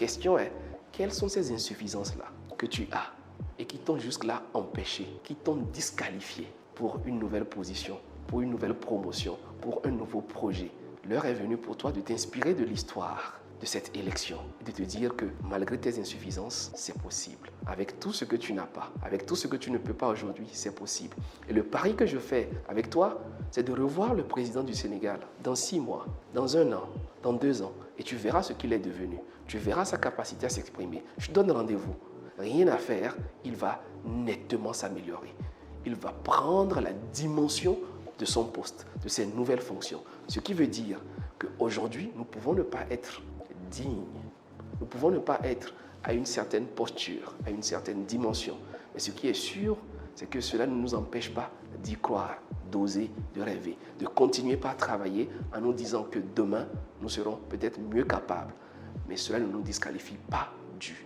question est, quelles sont ces insuffisances-là que tu as et qui t'ont jusque-là empêché, qui t'ont disqualifié pour une nouvelle position, pour une nouvelle promotion, pour un nouveau projet? L'heure est venue pour toi de t'inspirer de l'histoire de cette élection et de te dire que malgré tes insuffisances, c'est possible. Avec tout ce que tu n'as pas, avec tout ce que tu ne peux pas aujourd'hui, c'est possible. Et le pari que je fais avec toi, c'est de revoir le président du Sénégal dans 6 mois, dans 1 an, dans 2 ans, et tu verras ce qu'il est devenu. Tu verras sa capacité à s'exprimer. Je donne rendez-vous. Rien à faire, il va nettement s'améliorer. Il va prendre la dimension de son poste, de ses nouvelles fonctions. Ce qui veut dire qu'aujourd'hui, nous pouvons ne pas être dignes. Nous pouvons ne pas être à une certaine posture, à une certaine dimension. Mais ce qui est sûr, c'est que cela ne nous empêche pas d'y croire, d'oser, de rêver, de continuer par travailler en nous disant que demain, nous serons peut-être mieux capables. Mais cela ne nous disqualifie pas du